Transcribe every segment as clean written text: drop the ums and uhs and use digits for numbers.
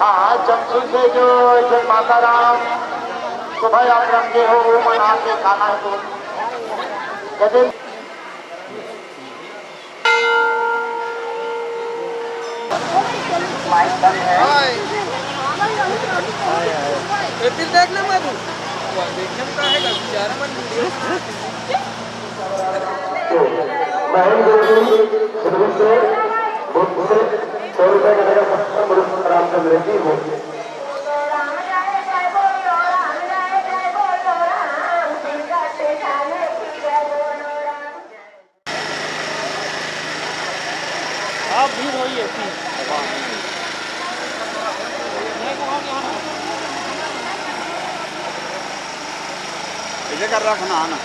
हाँ जमशू से जो जय माता राम सुबह आप रंगे हो वो मना के खाना है तो गजेंद्र माइक बंद है। फिर देखना बाबू देखने में का है बेचारा मन महेंद्र जी से बुद्ध से 100 रुपए का मेरा रामचंद्र जी हो आप भीड़ होई है इसे कर रखना आना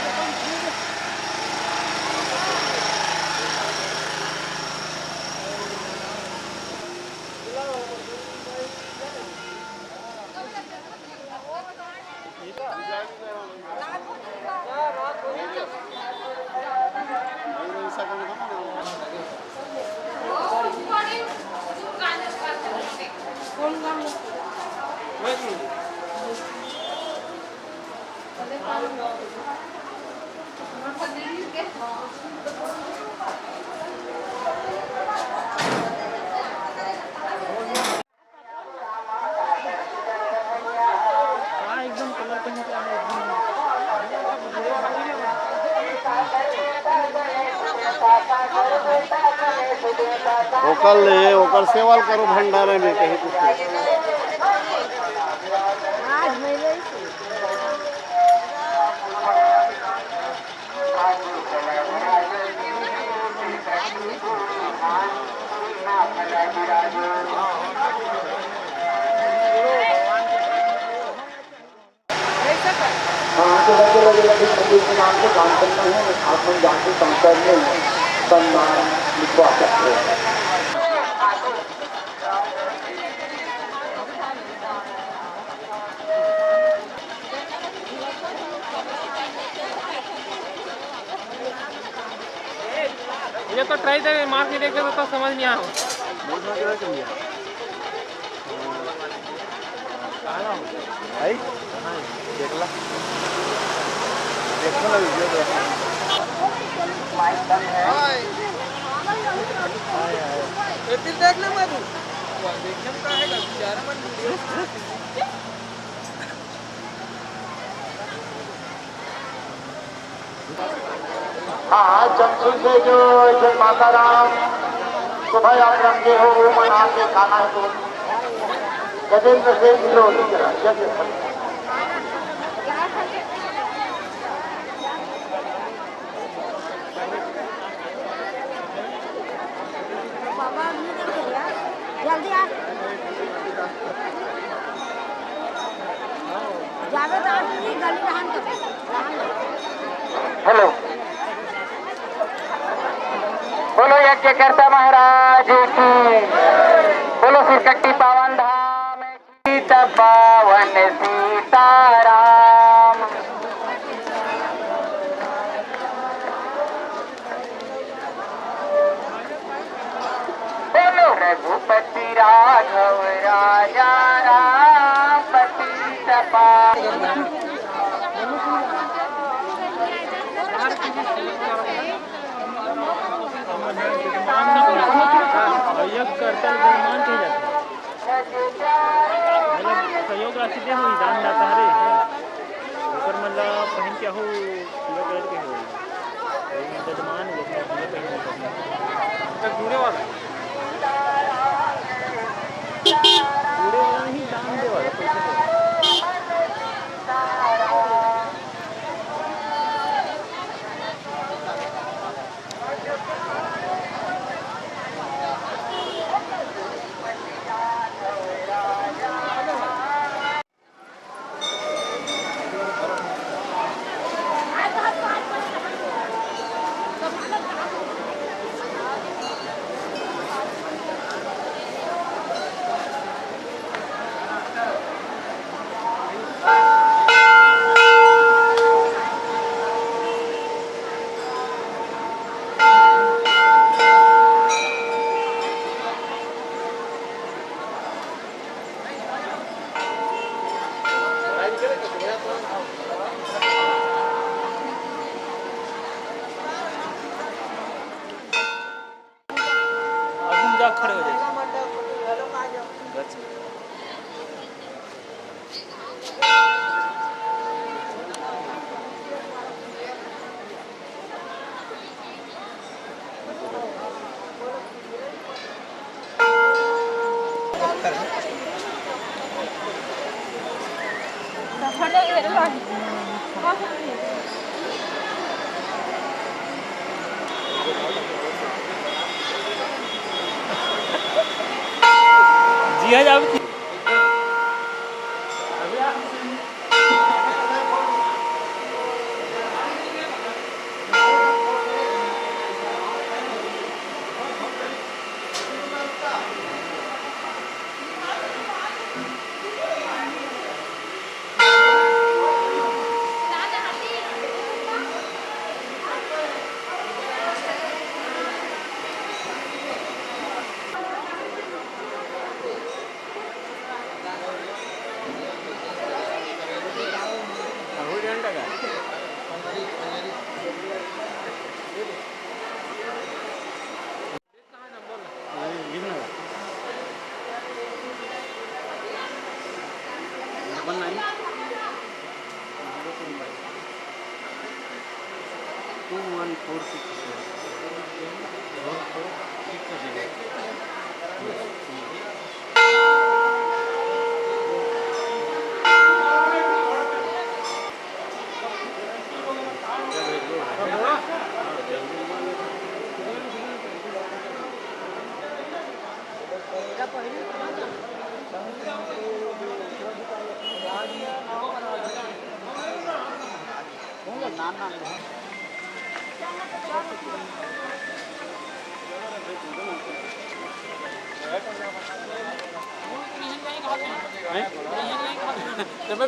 ओकर सेवल करो भंडारे में कहीं कुछ नाम से काम करना है आप हम जानते संकट में सम्मान लिखवा सकते हैं। ये तो ट्राई दे मार के देखे तो समझ नहीं आया फिर देखना बाबू देखने में का है बेचारा मन हाँ जमशू से जो जय माता राम सुबह आप रंगे हो वो मना के खाना है तो गजेंद्र से जल्दी आ जावेद आदमी गली रहन कर हेलो बोलो यज्ञकर्ता महाराज की बोलो सिरकट्टी पावन धाम सीता पावन सीताराम बोलो रघुपति राघव राजा राम पतित पावन सहयोग राशि दे हुई दान दाता हरे ऊपर मतलब कहीं क्या हो पूरा कलर के हो जजमान पूरे वाला नहीं दान दे वाला पैसे अजून जा खडे हो जायचे गच. जिया जावे ती.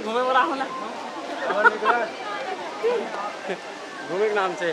घूमे वाला हो ना घूमे के नाम से